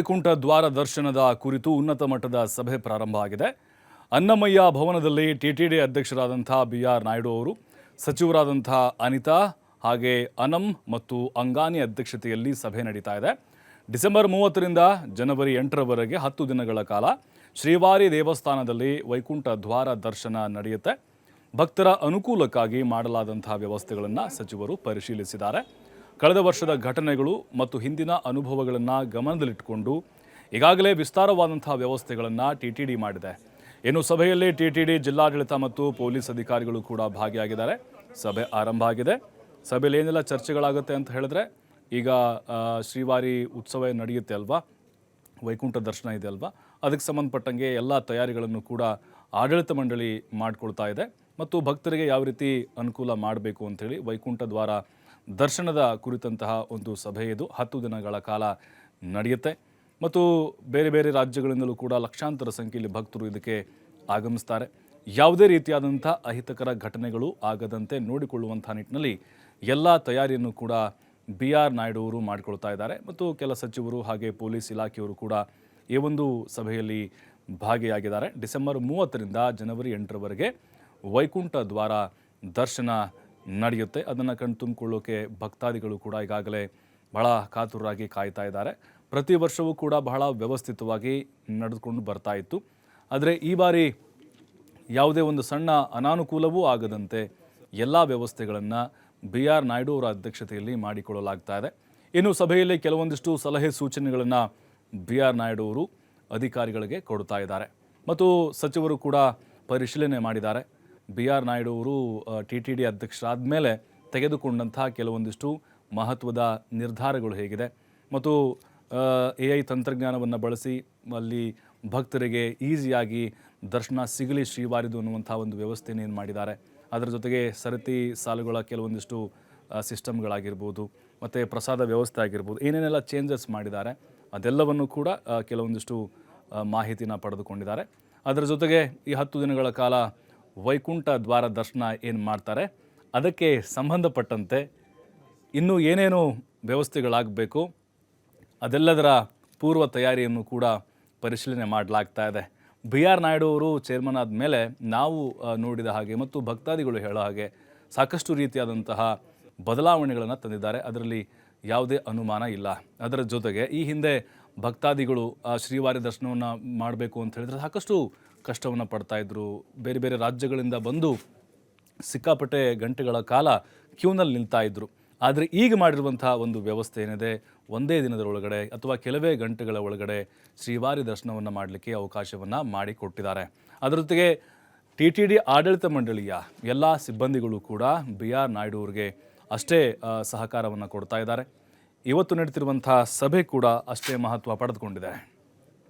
ವೈಕುಂಠ ದ್ವಾರ ದರ್ಶನದ ಕುರಿತು ಉನ್ನತ ಮಟ್ಟದ ಸಭೆ ಪ್ರಾರಂಭ ಆಗಿದೆ. ಅನ್ನಮಯ್ಯ ಭವನದಲ್ಲಿ ಟಿಟಿಡಿ ಅಧ್ಯಕ್ಷರಾದಂಥ BR ನಾಯ್ಡು ಅವರು, ಸಚಿವರಾದಂಥ ಅನಿತಾ ಹಾಗೆ ಅನಮ್ ಮತ್ತು ಅಂಗಾನಿ ಅಧ್ಯಕ್ಷತೆಯಲ್ಲಿ ಸಭೆ ನಡೀತಾ ಇದೆ. ಡಿಸೆಂಬರ್ 30ರಿಂದ ಜನವರಿ 8ರವರೆಗೆ 10 ದಿನಗಳ ಕಾಲ ಶ್ರೀವಾರಿ ದೇವಸ್ಥಾನದಲ್ಲಿ ವೈಕುಂಠ ದ್ವಾರ ದರ್ಶನ ನಡೆಯುತ್ತೆ. ಭಕ್ತರ ಅನುಕೂಲಕ್ಕಾಗಿ ಮಾಡಲಾದಂಥ ವ್ಯವಸ್ಥೆಗಳನ್ನು ಸಚಿವರು ಪರಿಶೀಲಿಸಿದ್ದಾರೆ. ಕಳೆದ ವರ್ಷದ ಘಟನೆಗಳು ಮತ್ತು ಹಿಂದಿನ ಅನುಭವಗಳನ್ನು ಗಮನದಲ್ಲಿಟ್ಟುಕೊಂಡು ಈಗಾಗಲೇ ವಿಸ್ತಾರವಾದಂಥ ವ್ಯವಸ್ಥೆಗಳನ್ನು ಟಿಟಿಡಿ ಮಾಡಿದೆ. ಇನ್ನು ಸಭೆಯಲ್ಲಿ ಟಿಟಿಡಿ ಜಿಲ್ಲಾಡಳಿತ ಮತ್ತು ಪೊಲೀಸ್ ಅಧಿಕಾರಿಗಳು ಕೂಡ ಭಾಗಿಯಾಗಿದ್ದಾರೆ. ಸಭೆ ಆರಂಭ ಆಗಿದೆ. ಸಭೆಯಲ್ಲಿ ಏನೆಲ್ಲ ಚರ್ಚೆಗಳಾಗುತ್ತೆ ಅಂತ ಹೇಳಿದ್ರೆ, ಈಗ ಶ್ರೀವಾರಿ ಉತ್ಸವ ನಡೆಯುತ್ತೆ ಅಲ್ವಾ, ವೈಕುಂಠ ದರ್ಶನ ಇದೆ ಅಲ್ವಾ, ಅದಕ್ಕೆ ಸಂಬಂಧಪಟ್ಟಂಗೆ ಎಲ್ಲ ತಯಾರಿಗಳನ್ನು ಕೂಡ ಆಡಳಿತ ಮಂಡಳಿ ಮಾಡಿಕೊಳ್ತಾ ಇದೆ. ಮತ್ತು ಭಕ್ತರಿಗೆ ಯಾವ ರೀತಿ ಅನುಕೂಲ ಮಾಡಬೇಕು ಅಂಥೇಳಿ ವೈಕುಂಠ ದ್ವಾರ ದರ್ಶನದ ಕುರಿತಂತಹ ಒಂದು ಸಭೆ ಇದು 10 ದಿನಗಳ ಕಾಲ ನಡೆಯುತ್ತೆ. ಮತ್ತು ಬೇರೆ ಬೇರೆ ರಾಜ್ಯಗಳಿಂದಲೂ ಕೂಡ ಲಕ್ಷಾಂತರ ಸಂಖ್ಯೆಯಲ್ಲಿ ಭಕ್ತರು ಇದಕ್ಕೆ ಆಗಮಿಸ್ತಾರೆ. ಯಾವುದೇ ರೀತಿಯಾದಂಥ ಅಹಿತಕರ ಘಟನೆಗಳು ಆಗದಂತೆ ನೋಡಿಕೊಳ್ಳುವಂಥ ನಿಟ್ಟಿನಲ್ಲಿ ಎಲ್ಲ ತಯಾರಿಯನ್ನು ಕೂಡ BR ನಾಯ್ಡು ಅವರು ಮಾಡಿಕೊಳ್ತಾ ಇದ್ದಾರೆ. ಮತ್ತು ಕೆಲ ಸಚಿವರು ಹಾಗೆ ಪೊಲೀಸ್ ಇಲಾಖೆಯವರು ಕೂಡ ಈ ಒಂದು ಸಭೆಯಲ್ಲಿ ಭಾಗಿಯಾಗಿದ್ದಾರೆ. ಡಿಸೆಂಬರ್ 30ರಿಂದ ಜನವರಿ 8ರವರೆಗೆ ವೈಕುಂಠ ದ್ವಾರ ದರ್ಶನ ನಡೆಯುತ್ತೆ. ಅದನ್ನು ಕಣ್ಣು ತುಂಬಿಕೊಳ್ಳೋಕೆ ಭಕ್ತಾದಿಗಳು ಕೂಡ ಈಗಾಗಲೇ ಬಹಳ ಕಾತುರರಾಗಿ ಕಾಯ್ತಾ ಇದ್ದಾರೆ. ಪ್ರತಿ ವರ್ಷವೂ ಕೂಡ ಬಹಳ ವ್ಯವಸ್ಥಿತವಾಗಿ ನಡೆದುಕೊಂಡು ಬರ್ತಾ ಇತ್ತು. ಆದರೆ ಈ ಬಾರಿ ಯಾವುದೇ ಒಂದು ಸಣ್ಣ ಅನಾನುಕೂಲವೂ ಆಗದಂತೆ ಎಲ್ಲ ವ್ಯವಸ್ಥೆಗಳನ್ನು BR ನಾಯ್ಡು ಅವರ ಅಧ್ಯಕ್ಷತೆಯಲ್ಲಿ ಮಾಡಿಕೊಳ್ಳಲಾಗ್ತಾ ಇದೆ. ಇನ್ನು ಸಭೆಯಲ್ಲಿ ಕೆಲವೊಂದಿಷ್ಟು ಸಲಹೆ ಸೂಚನೆಗಳನ್ನು BR ನಾಯ್ಡು ಅವರು ಅಧಿಕಾರಿಗಳಿಗೆ ಕೊಡ್ತಾ ಇದ್ದಾರೆ. ಮತ್ತು ಸಚಿವರು ಕೂಡ ಪರಿಶೀಲನೆ ಮಾಡಿದ್ದಾರೆ. BR ನಾಯ್ಡು ಅವರು ಟಿಟಿಡಿ ಅಧ್ಯಕ್ಷರಾದ ಮೇಲೆ ತೆಗೆದುಕೊಂಡಂಥ ಕೆಲವೊಂದಿಷ್ಟು ಮಹತ್ವದ ನಿರ್ಧಾರಗಳು ಹೇಗಿದೆ ಮತ್ತು AI ತಂತ್ರಜ್ಞಾನವನ್ನು ಬಳಸಿ ಅಲ್ಲಿ ಭಕ್ತರಿಗೆ ಈಸಿಯಾಗಿ ದರ್ಶನ ಸಿಗಲಿ ಶ್ರೀವಾರಿದು ಅನ್ನುವಂಥ ಒಂದು ವ್ಯವಸ್ಥೆಯನ್ನು ಮಾಡಿದ್ದಾರೆ. ಅದರ ಜೊತೆಗೆ ಸರತಿ ಸಾಲುಗಳ ಕೆಲವೊಂದಿಷ್ಟು ಸಿಸ್ಟಮ್ಗಳಾಗಿರ್ಬೋದು ಮತ್ತು ಪ್ರಸಾದ ವ್ಯವಸ್ಥೆ ಆಗಿರ್ಬೋದು, ಏನೇನೆಲ್ಲ ಚೇಂಜಸ್ ಮಾಡಿದ್ದಾರೆ ಅದೆಲ್ಲವನ್ನು ಕೂಡ ಕೆಲವೊಂದಿಷ್ಟು ಮಾಹಿತಿನ ಪಡೆದುಕೊಂಡಿದ್ದಾರೆ. ಅದರ ಜೊತೆಗೆ ಈ 10 ದಿನಗಳ ಕಾಲ ವೈಕುಂಠ ದ್ವಾರ ದರ್ಶನ ಏನು ಮಾಡ್ತಾರೆ ಅದಕ್ಕೆ ಸಂಬಂಧಪಟ್ಟಂತೆ ಇನ್ನೂ ಏನೇನು ವ್ಯವಸ್ಥೆಗಳಾಗಬೇಕು ಅದೆಲ್ಲದರ ಪೂರ್ವ ತಯಾರಿಯನ್ನು ಕೂಡ ಪರಿಶೀಲನೆ ಮಾಡಲಾಗ್ತಾ ಇದೆ. BR ನಾಯ್ಡು ಅವರು ಚೇರ್ಮನ್ ಆದ ಮೇಲೆ ನಾವು ನೋಡಿದ ಹಾಗೆ ಮತ್ತು ಭಕ್ತಾದಿಗಳು ಹೇಳೋ ಹಾಗೆ ಸಾಕಷ್ಟು ರೀತಿಯಾದಂತಹ ಬದಲಾವಣೆಗಳನ್ನು ತಂದಿದ್ದಾರೆ. ಅದರಲ್ಲಿ ಯಾವುದೇ ಅನುಮಾನ ಇಲ್ಲ. ಅದರ ಜೊತೆಗೆ ಈ ಹಿಂದೆ ಭಕ್ತಾದಿಗಳು ಶ್ರೀವಾರಿ ದರ್ಶನವನ್ನು ಮಾಡಬೇಕು ಅಂತ ಹೇಳಿದ್ರೆ ಸಾಕಷ್ಟು ಕಷ್ಟವನ್ನು ಪಡ್ತಾಯಿದ್ರು. ಬೇರೆ ಬೇರೆ ರಾಜ್ಯಗಳಿಂದ ಬಂದು ಸಿಕ್ಕಾಪಟ್ಟೆ ಗಂಟೆಗಳ ಕಾಲ ಕ್ಯೂನಲ್ಲಿ ನಿಲ್ತಾಯಿದ್ರು. ಆದರೆ ಈಗ ಮಾಡಿರುವಂಥ ಒಂದು ವ್ಯವಸ್ಥೆ ಏನಿದೆ, ಒಂದೇ ದಿನದ ಒಳಗಡೆ ಅಥವಾ ಕೆಲವೇ ಗಂಟೆಗಳ ಒಳಗಡೆ ಶ್ರೀವಾರಿ ದರ್ಶನವನ್ನು ಮಾಡಲಿಕ್ಕೆ ಅವಕಾಶವನ್ನು ಮಾಡಿಕೊಟ್ಟಿದ್ದಾರೆ. ಅದರ ಜೊತೆಗೆ ಟಿಟಿಡಿ ಆಡಳಿತ ಮಂಡಳಿಯ ಎಲ್ಲ ಸಿಬ್ಬಂದಿಗಳು ಕೂಡ BR ನಾಯ್ಡು ಅವರಿಗೆ ಅಷ್ಟೇ ಸಹಕಾರವನ್ನು ಕೊಡ್ತಾ ಇದ್ದಾರೆ. ಇವತ್ತು ನಡೀತಿರುವಂಥ ಸಭೆ ಕೂಡ ಅಷ್ಟೇ ಮಹತ್ವ ಪಡೆದುಕೊಂಡಿದೆ.